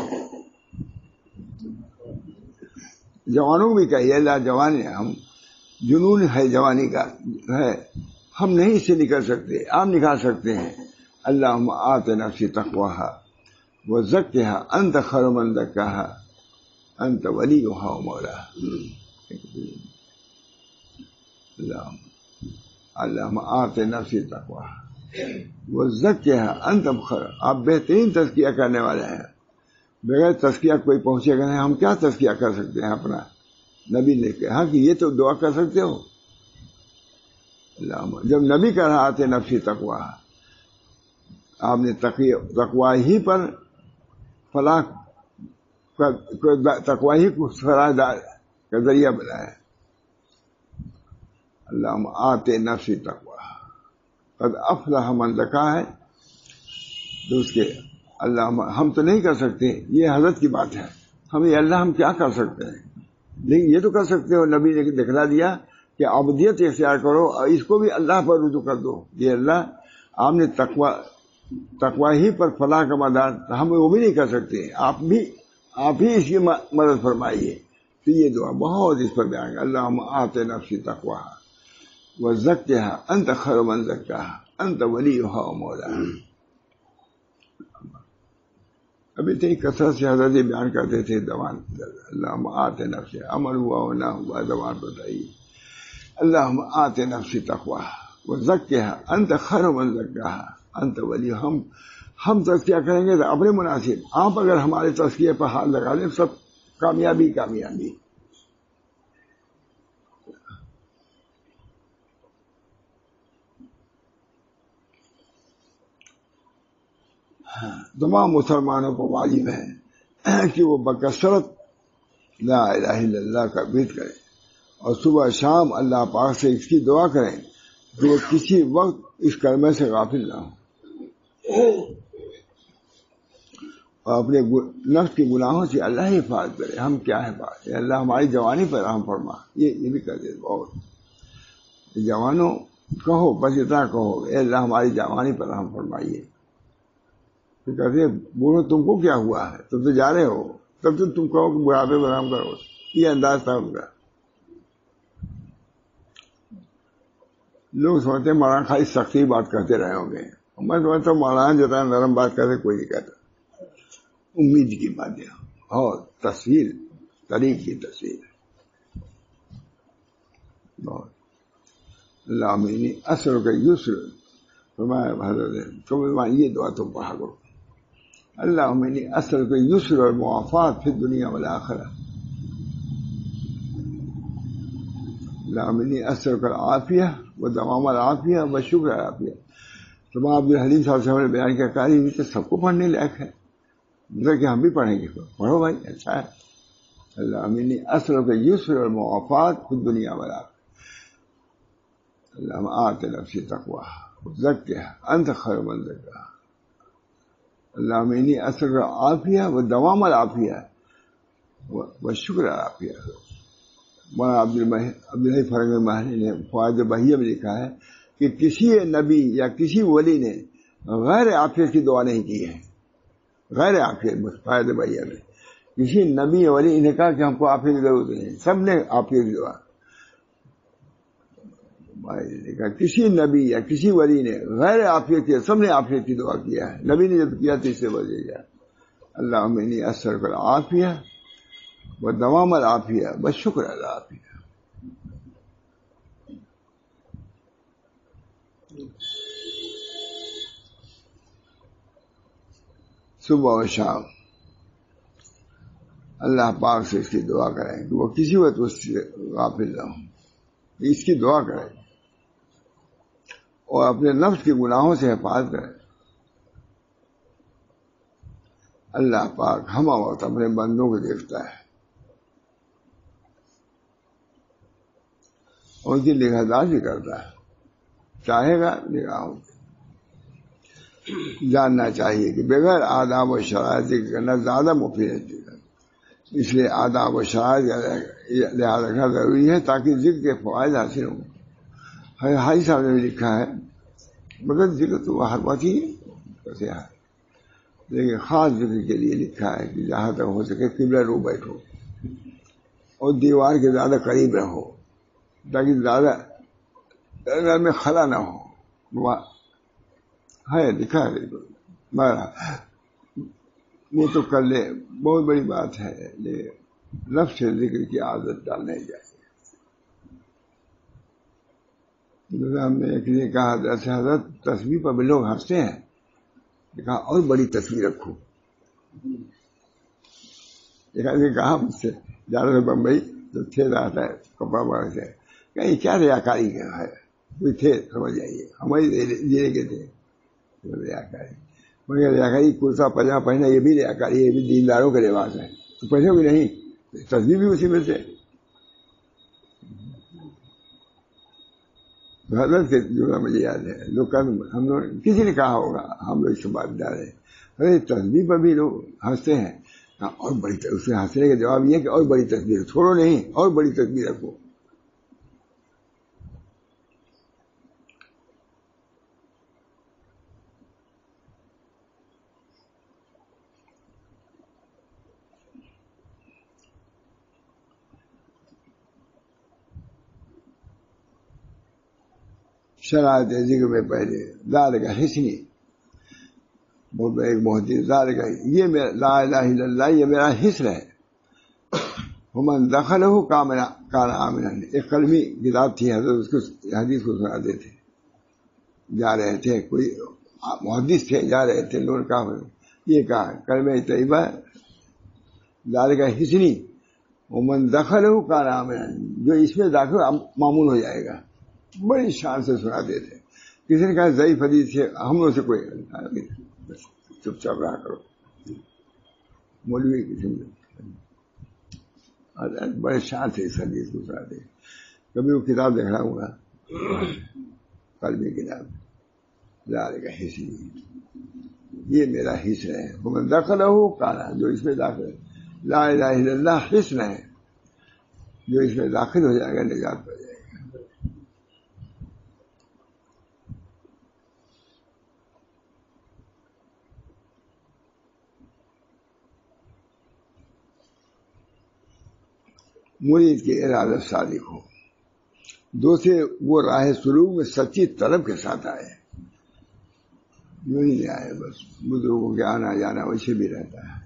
[SPEAKER 1] جوانوں کو بھی کہیے اللہ جوان ہے, ہم جنون ہے جوانی کا ہے, ہم نہیں اس سے نکل سکتے, آپ نکال سکتے ہیں. اللہم آت نفسی تقواہا وزکھا انت خیر من زکاہا انت ولیہا ومولاہا. اللہم آت نفسی تقواہا وزکھا انت خیر. آپ بہترین تزکیہ کرنے والے ہیں, بغیر تزکیہ کوئی پہنچے گا نہیں. ہم کیا تزکیہ کر سکتے ہیں اپنا. نبی نے کہا کہ یہ تو دعا کر سکتے ہو. جب نبی کہہ رہا تھے نفسی تقویٰ, آپ نے تقویٰ ہی پر فلاح تقویٰ ہی کو فلاح کا ذریعہ بنایا. اللہم آتے نفسی تقویٰ قد افلح من زکاہا ہے تو اس کے اللہ ہم تو نہیں کر سکتے. یہ حضرت کی بات ہے. ہم یہ اللہ ہم کیا کر سکتے ہیں, لیکن یہ تو کر سکتے ہو. نبی نے دکھلا دیا کہ عبودیت اختیار کرو اور اس کو بھی اللہ پر رجوع کر دو. یہ اللہ آپ نے تقویٰ ہی پر فلاح کا مدار, ہم وہ بھی نہیں کر سکتے. آپ ہی اس کی مدد فرمائیے. تو یہ دعا بہت اس پر بیان ہے. اللہم آت نفسی تقواہا وزکھا انت خیر من زکاہا انت ولیہا ومولاہا. ابھی اتنی کثرت سے حضرت بیان کرتے تھے زبان. اللہم آت نفسی, عمل ہوا ہو نہ ہوا زبان بتائیے. اللہم آت نفسی تقواہا وزکھا انت خیر من زکاہا انت ولیہا. ہم تزکیہ کریں گے تو اپنے مناسب. آپ اگر ہمارے تزکیہ پر ہاتھ لگا لیں سب کامیابی کامیابی. تمام مسلمانوں کو واجب ہے کہ وہ بکثرت لا الہ الا اللہ کا ورد کریں اور صبح شام اللہ پاک سے اس کی دعا کریں کہ وہ کسی وقت اس کلمے سے غافل نہ ہو اور اپنے نفس کے گناہوں سے اللہ ہی حفاظت کرے. ہم کیا حفاظت ہے, اللہ ہماری جوانی پر رحم فرما. یہ بھی کر دے. بہت جوانوں کہو, بس اتنا کہو اے اللہ ہماری جوانی پر رحم فرمائیے. تو کہتے بوڑھو تم کو کیا ہوا ہے, تم تو جا رہے ہو, تب تو تم کہو کہ بڑھاپے پر رحم کرو. یہ انداز تھا ان کا. لوگ سمجھتے مولانا خالی سختی بات کرتے رہے ہوں گے. میں سمجھتا ہوں مولانا جتنا نرم بات کرتے کوئی نہیں کہتا. امید کی باتیں اور تصویر طریق کی تصویر بہت. اللہم انی اسألک یسر، فرمایا حضرت نے تم یہ دعا تم پڑھا کرو، اللہم انی اسألک یسر والمعافات فی الدنیا والآخرہ، اللہم انی اسألک العافیہ ودوام العافیہ وشکر العافیہ۔ تو عبد الحلیم صاحب سے ہم نے بیان کیا، قاری بھی تو سب کو پڑھنے لائق ہے، مطلب کہ ہم بھی پڑھیں گے، پڑھو بھائی، اچھا ہے۔ اللہم انی اسألک یسر والمعافات فی الدنیا والآخرہ، اللہم آت نفسی تقواها وزکها انت خیر من زکاها، اللہم انی اسألک العافیہ ودوام العافیہ وشکر العافیہ۔ مولانا عبدالحی فرنگ محلی نے فوائد بہیہ میں لکھا ہے کہ کسی نبی یا کسی ولی نے غیر عافیت کی دعا نہیں کی ہے، غیر عافیت، فوائد بہیہ میں کسی نبی یا ولی نے کہا کہ ہم کو عافیت کی ضرورت نہیں، سب نے عافیت کی دعا، کسی نبی یا کسی ولی نے غیر عافیت کی، سب نے عافیت کی دعا کیا ہے، نبی نے جب کیا تو اس سے وجہ گیا، اللہم انی اسألک العافیہ ودوام العافیہ والشکر العافیہ۔ صبح و شام اللہ پاک سے اس کی دعا کریں کہ وہ کسی وقت اس سے غافل نہ ہو، اس کی دعا کریں اور اپنے نفس کے گناہوں سے حفاظت کریں۔ اللہ پاک ہم وقت اپنے بندوں کو دیکھتا ہے، ان کی نگہداشت کرتا ہے، چاہے گا نگاہوں جاننا چاہیے کہ بغیر آداب و شرائط کے کرنا زیادہ مفید ہے، اس لیے آداب و شرائط کا لحاظ رکھنا ضروری ہے تاکہ ذکر کے فوائد حاصل ہوں۔ حاجی صاحب نے بھی لکھا ہے، مگر ذکر تو ہر بات ہی ہے، لیکن خاص ذکر کے لیے لکھا ہے کہ جہاں تک ہو سکے قبلہ رو بیٹھو اور دیوار کے زیادہ قریب رہو تاکہ زیادہ گھر میں خلا نہ ہو، ہے لکھا ہے۔ وہ تو کر لے، بہت بڑی بات ہے، لفظ سے ذکر کی عادت ڈالنے چاہیے۔ ہم نے ایک نے کہا حضرت تصویر پر بھی لوگ ہنستے ہیں، کہا اور بڑی تصویر رکھو۔ ایک آدمی کہا مجھ سے جا رہے بمبئی تو تھے رہا تھا کپڑا بڑا سے، کہیں کیا ریاکاری کا ہے، کوئی تھے سمجھ جائیے ہماری جینے کے تھے ریاکاری، مگر ریاکاری کرتا پجامہ پہنا یہ بھی ریاکاری، یہ بھی دینداروں کا رواج ہے، تو پہنو گے نہیں، تصویر بھی اسی میں سے۔ حضرت کے جملہ مجھے یاد ہے، لوگ ہم لوگ کسی نے کہا ہوگا، ہم لوگ اس سے بات ڈال رہے ہیں، تصویر پر بھی لوگ ہنستے ہیں، اور بڑی اس سے ہنسنے کا جواب یہ کہ اور بڑی تصویر چھوڑو نہیں، اور بڑی تصویر رکھو۔ شرائط ذکر میں پہلے ذالک حسنی، ایک بہت ہی ذالک، یہ میرا لا الہ الا اللہ یہ میرا حسن ہے، ومن دخلہ کان آمنا، ایک قلمی کتاب تھی حضرت، اس کو حدیث کو سناتے تھے، جا رہے تھے کوئی محدث تھے، جا رہے تھے، لوگ کہا یہ کہا کلمہ طیبہ ذالک حسنی ومن دخلہ کان آمنا، جو اس میں داخل معمول ہو جائے گا، بڑی شان سے سناتے تھے۔ کسی نے کہا ضعیف حدیث سے ہم لوگ سے کوئی چپ چاپ رہا کرو، مولوی قسم بڑے شان سے اس حدیث کو سناتے۔ کبھی وہ کتاب دیکھ رہا ہوں گا، قلبی کتاب، ذالک حسنی، یہ میرا حسن ہے، ومن دخلہ کانا، جو اس میں داخل ہے، لا الہ الا اللہ حسن ہے، جو اس میں داخل ہو جائے گا نجات پا جائے گا۔ مرید کے ارادہ صادق ہو، دوسرے وہ راہ سلوک میں سچی طلب کے ساتھ آئے، یوں ہی نہیں آئے بس بزرگوں کے آنا جانا ویسے بھی رہتا ہے۔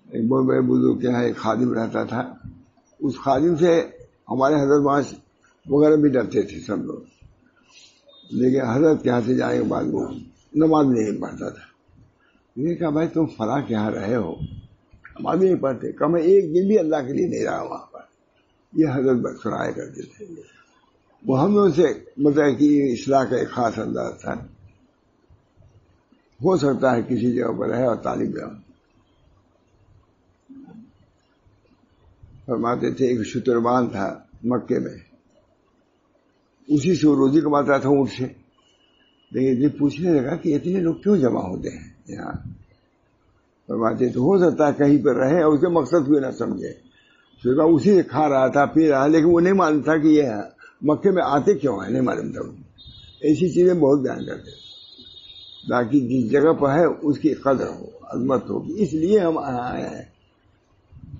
[SPEAKER 1] ایک بہت بڑے بزرگ کے یہاں ایک خادم رہتا تھا، اس خادم سے ہمارے حضرت وہاں وغیرہ بھی ڈرتے تھے سب لوگ، لیکن حضرت کے یہاں سے جانے کے بعد وہ نماز نہیں پڑھتا تھا. یہ کہا بھائی تم فلاں کے یہاں رہے ہو نماز نہیں پڑھتے، کہا میں ایک دن بھی اللہ کے لیے نہیں رہا وہاں پر. یہ حضرت سنایا کرتے تھے. وہ ہم لوگ سے مطلب کہ اصلاح کا ایک خاص انداز تھا. ہو سکتا ہے کسی جگہ پر رہے اور طالب علم. فرماتے تھے ایک شتربان تھا مکے میں، اسی سے وہ روزی کماتا تھا اونٹ سے. لیکن یہ پوچھنے لگا کہ اتنے لوگ کیوں جمع ہوتے ہیں یہاں؟ فرماتے تو ہو سکتا ہے کہیں پر رہے اور اس کے مقصد کو نہ سمجھے. کہا اسی سے کھا رہا تھا پی رہا، لیکن وہ نہیں معلوم تھا کہ یہ مکے میں آتے کیوں ہیں، نہیں معلوم تھا. ایسی چیزیں بہت بیان کرتے تاکہ جس جگہ پر ہے اس کی قدر ہو، عظمت ہو. اس لیے ہم آئے ہیں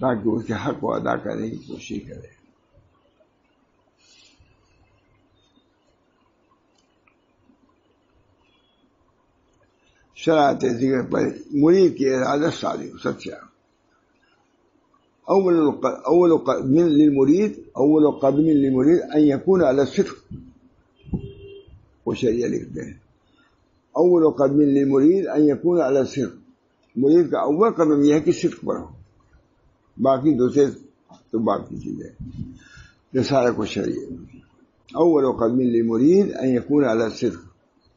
[SPEAKER 1] تاکہ اس کے حق کو ادا کرنے کی کوشش کریں. شرائط ذکر پر مرید کی ارادت صادق سچا. اول قدم للمرید ان يكون على الصدق. وہ شریعہ لکھتے ہیں اول قدم للمرید ان يكون على الصدق. مرید کا اول قدم یہ ہے کہ صدق پر ہو، باقی دوسرے تو باقی چیزیں یہ سارا کچھ شریعہ. اول قدم للمرید ان يكون على الصدق.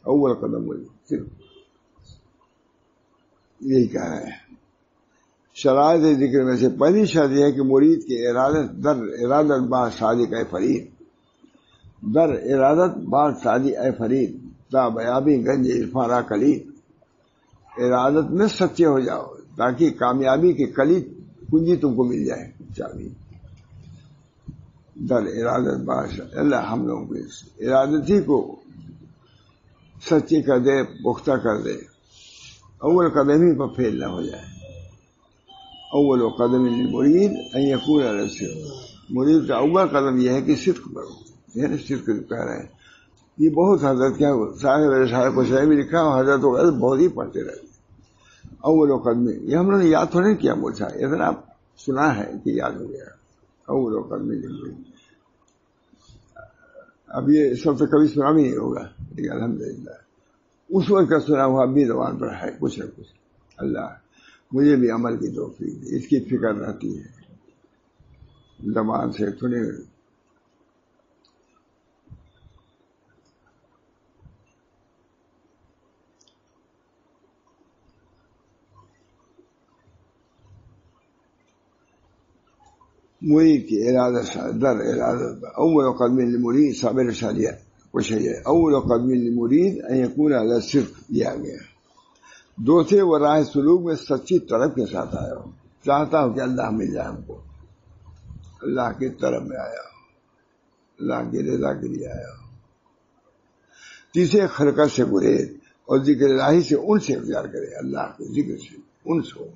[SPEAKER 1] اول قدم صدق یہی کہہ رہے ہیں. شرائط ذکر میں سے پہلی شرط یہ ہے کہ مرید کی ارادت با صادق اے فرید. در ارادت با صادق اے فرید تا بیابی گنج عرفان کلید. ارادت میں سچے ہو جاؤ تاکہ کامیابی کی کلید کنجی تم کو مل جائے، چابی. در ارادت با اللہ ہم لوگوں کو ارادت ہی کو سچی کر دے، پختہ کر دے. اول قدم ہی پر فیل نہ ہو جائے. اول قدم للمرید ان يكون على الصدق. مرید کا اول قدم یہ ہے کہ صدق پر ہو. یعنی صدق کہہ رہے ہیں یہ بہت حضرت کیا صاحب کو شاعر بھی لکھا اور حضرت کو بہت ہی پڑھتے رہتے. اول قدم یہ ہم نے یاد تھوڑی کیا مجھا، اتنا سنا ہے کہ یاد ہو گیا. اول قدم للمرید. اب یہ سب سے کبھی سنا بھی نہیں ہوگا، لیکن الحمدللہ اس وقت کا سنا ہوا بھی زبان پر ہے کچھ نہ کچھ. اللہ مجھے بھی عمل کی توفیق دے، اس کی فکر رہتی ہے زبان سے تھوڑے. مرید کی ارادت در ارادت اول قدم للمرید صابر شالیہ کچھ ہے. اول قدم للمرید ان يكون على الصدق دیا گیا. دوسرے وہ راہ سلوک میں سچی طلب کے ساتھ آیا ہو، چاہتا ہوں کہ اللہ مل جائے ہم کو، اللہ کی طرف میں آیا ہو، اللہ کی رضا کے لیے آیا ہو. تیسرے خلقت سے گریز اور ذکر الہی سے ان سے اختیار کرے، اللہ کے ذکر سے ان سے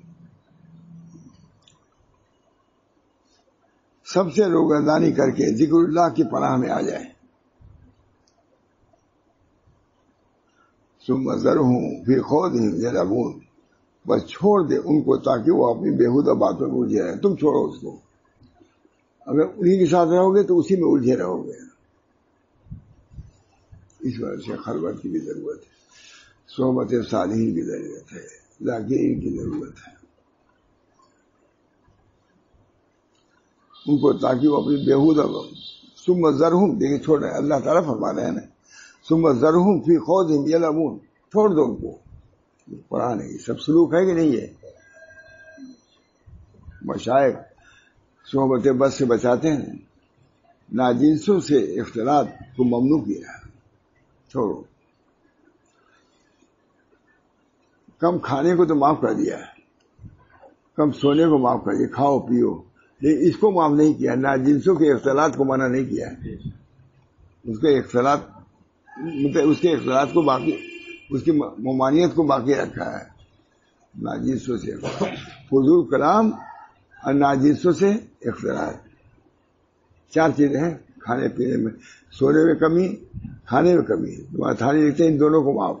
[SPEAKER 1] سب سے روگردانی کر کے ذکر اللہ کی پناہ میں آ جائے. ثم ذرهم فی خوضهم یلعبون. بس چھوڑ دے ان کو تاکہ وہ اپنی بےہودہ باتوں میں الجھے رہے. تم چھوڑو اس کو، اگر انہی کے ساتھ رہو گے تو اسی میں الجھے رہو گے. اس وجہ سے خلوت کی بھی ضرورت ہے، صحبت صالحین کی ضرورت ہے، ذاکرین کی ضرورت ہے ان کو تاکہ وہ اپنی بےہودہ. ثم ذرهم دیکھیں چھوڑ رہے ہیں، اللہ تعالیٰ فرما رہے ہیں نا ثم ذرهم فی خوضهم یلعبون. چھوڑ دو ان کو. قرآن ہے، یہ سب سلوک ہے کہ نہیں ہے؟ مشائخ صحبت بس سے بچاتے ہیں، ناجنسوں سے اختلاط کو ممنوع کیا. چھوڑو. کم کھانے کو تو معاف کر دیا، کم سونے کو معاف کر دیا، کھاؤ پیو، لیکن اس کو معاف نہیں کیا. ناجنسوں کے اختلاط کو منع نہیں کیا. اس کے اختلاط کو باقی، اس کی ممانعت کو باقی رکھا ہے. ناجنسوں سے فضول کلام اور ناجنسوں سے اختلاط، چار چیزیں ہیں کھانے پینے میں. سونے میں کمی، کھانے میں کمی. تمہارا تھالی لکھتے ہیں ان دونوں کو معاف،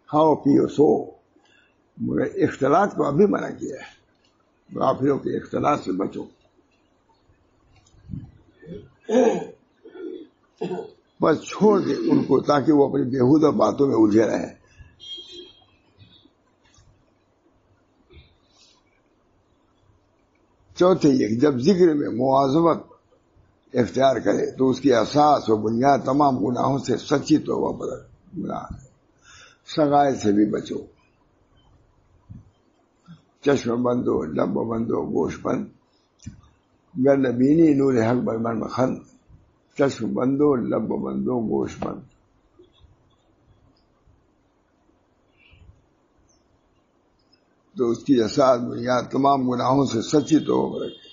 [SPEAKER 1] کھاؤ پیو سو، مگر اختلاط کو ابھی منع کیا ہے. غافلوں کے اختلاط سے بچو. بس چھوڑ دے ان کو تاکہ وہ اپنی بےہودہ باتوں میں الجھے رہیں. چوتھے یہ کہ جب ذکر میں مواظبت اختیار کرے تو اس کی اساس و بنیاد تمام گناہوں سے سچی توبہ پر گناہ ہے. سغائر سے بھی بچو. چشم بندو، لب بندو، گوش بند، گر نبینی نور حق برمن مخن. چشم بندو، لب بندو، گوش بند. تو اس کی اساس بنیاد تمام گناہوں سے سچی توبہ رکھے.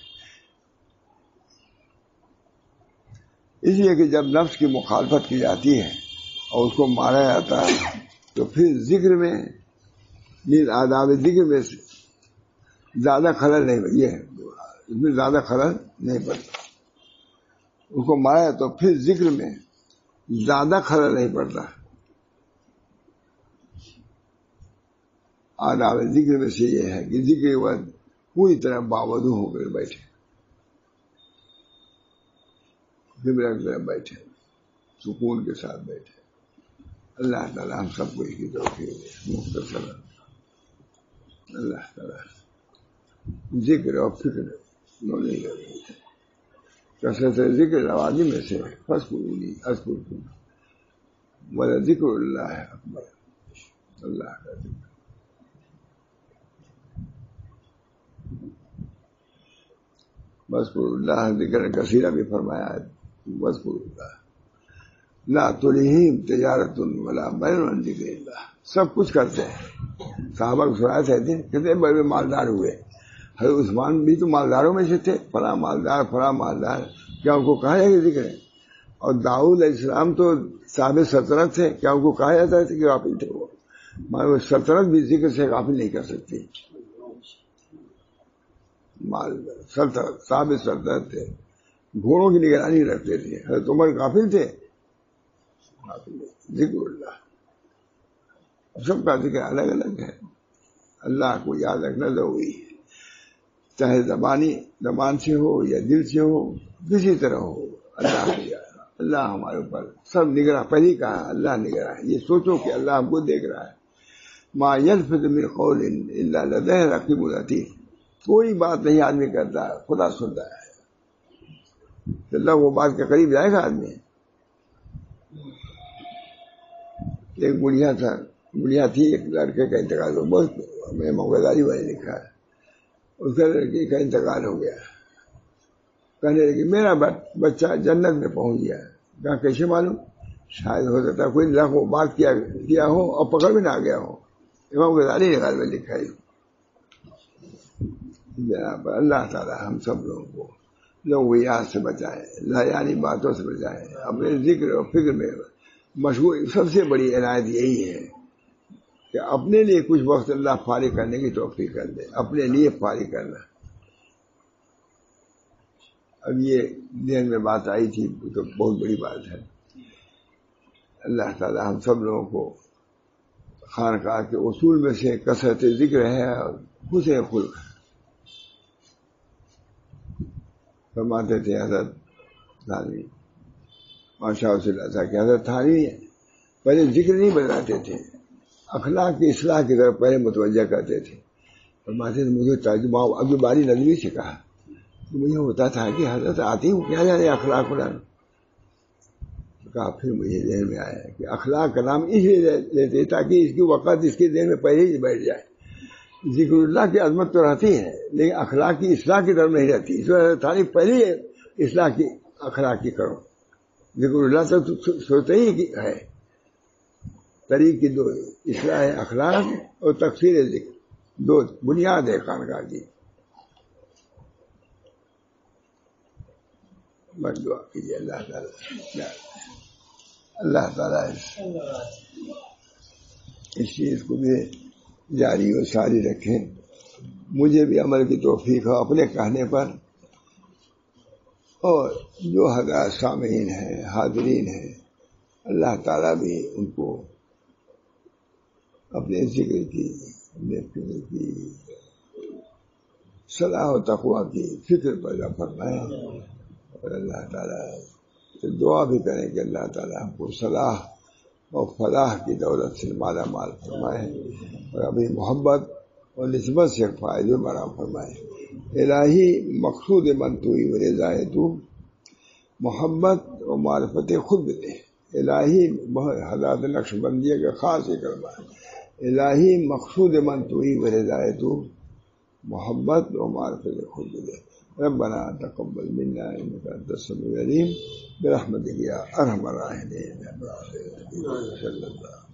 [SPEAKER 1] اس لیے کہ جب نفس کی مخالفت کی جاتی ہے اور اس کو مارا جاتا ہے تو پھر ذکر میں آداب ذکر میں زیادہ خلل نہیں یہ اس میں زیادہ خلل نہیں پڑتا. اس کو مارا تو پھر ذکر میں زیادہ خلل نہیں پڑتا. آداب ذکر میں سے یہ ہے کہ ذکر وقت پوری طرح باوضو ہو کر بیٹھے، بیٹھے سکون کے ساتھ بیٹھے. اللہ تعالیٰ ہم سب کو اس کی توفیق دے. مختصر اللہ تعالیٰ ذکر اور فکر دونوں نہیں لگے. کثرت ذکر لوازم میں سے فاذکرونی اذکرکم ولذکر اللہ اکبر. اللہ کا ذکر واذکروا اللہ ذکر کثیرہ بھی فرمایا ہے. واذکروا اللہ لا تلہہم تجارت ولا بیع عن ذکر اللہ. سب کچھ کرتے ہیں. صحابہ کو سنایا تھے کتنے بڑے مالدار ہوئے. حضرت عثمان بھی تو مالداروں میں سے تھے. فلاں مالدار فلاں مالدار. کیا ان کو کہا جائے کہ ذکر ہے؟ اور داؤد علیہ السلام تو صاحب سلطنت تھے. کہ ان کو کہا جاتا ہے کہ غافل تھے وہ؟ مگر سلطنت بھی ذکر سے غافل نہیں کر سکتی. سلطنت صاحب سلطنت تھے. گھوڑوں کی نگرانی رکھتے تھے. حضرت عمر غافل تھے؟ ذکر اللہ. سب کا ذکر الگ الگ ہے. اللہ کو یاد رکھنا ضروری ہے، چاہے زبان سے ہو یا دل سے ہو، کسی طرح ہو. اللہ کو یاد. اللہ ہمارے اوپر سب نگراں. پہلے کہا اللہ نگراں ہے. یہ سوچو کہ اللہ ہم کو دیکھ رہا ہے. ما یلفظ من قول الا لدیہ رقیب عتید. کوئی بات نہیں آدمی کرتا، خدا سنتا ہے. اللہ وہ بات کے قریب جائے گا آدمی. ایک بڑھیا تھی، ایک لڑکے کا انتقال ہو. بہت میں موغداری والے لکھا ہے. اس کا لڑکی کا انتقال ہو گیا. کہنے لگی میرا بچہ جنت میں پہنچ گیا. کہا کیسے معلوم؟ شاید ہو سکتا کوئی لڑکا کو بات کیا ہو اور پکڑ بھی نہ گیا ہو. امام غزالی نے غالب لکھا ہے. جناب اللہ تعالیٰ ہم سب لوگوں کو لغویات سے بچائے، لایانی باتوں سے بچائے. اپنے ذکر اور فکر میں مشغول. سب سے بڑی عنایت یہی ہے کہ اپنے لیے کچھ وقت اللہ فارغ کرنے کی توفیق کر دے. اپنے لیے فارغ کرنا. اب یہ ذہن میں بات آئی تھی تو بہت بڑی بات ہے. اللہ تعالیٰ ہم سب لوگوں کو خانقاہ کے اصول میں سے کثرت ذکر ہے اور حسن خلق ہے. فرماتے تھے حضرت تھانوی ماشاء اللہ تھا کہ حضرت تھانوی پہلے ذکر نہیں بتاتے تھے، اخلاق کی اصلاح کی طرف پہلے متوجہ کرتے تھے. فرماتے تھے مجھے ترجمہ ابو باری ندوی سے کہا تو مجھے ہوتا تھا کہ حضرت آتی ہوں کیا جانے اخلاق پڑھانا. کہا پھر مجھے ذہن میں آیا کہ اخلاق کا نام اس لیے لیتے تاکہ اس کی وقت اس کے ذہن میں پہلے ہی بیٹھ جائے. ذکر اللہ کی عظمت تو رہتی ہے لیکن اخلاق کی اصلاح کی طرف نہیں رہتی. اس وجہ سے پہلے اصلاح کی اخلاق کی کرو. ذکر اللہ تو سوچتے ہی کہ ہے. طریق کی دو اصلاح اخلاق اور تکفیر ذکر، دو بنیاد ہے خانقاہ کی. بس دعا کیجیے اللہ تعالیٰ اس چیز کو بھی جاری و ساری رکھیں. مجھے بھی عمل کی توفیق ہو اپنے کہنے پر، اور جو حضرات سامعین ہیں حاضرین ہیں اللہ تعالیٰ بھی ان کو اپنے ذکر کی، اپنے فکر کی، صلاح و تقویٰ کی فکر پیدا فرمائیں. اور اللہ تعالیٰ تو دعا بھی کریں کہ اللہ تعالیٰ ہم کو صلاح اور فلاح کی دولت سے مالا مال فرمائے اور اپنی محبت اور نسبت سے فائدے بڑا فرمائے۔ الہی مقصود من تو و رضائے تو، محبت اور معرفت خود دے۔ الہی حضرت نقش بندیہ کا خاص کلمہ ہے، الہی مقصود من تو و رضائے تو، محبت اور معرفت خود دے۔ ربنا تقبل منا انك انت السميع العليم برحمتك يا ارحم الراحمين صلی اللہ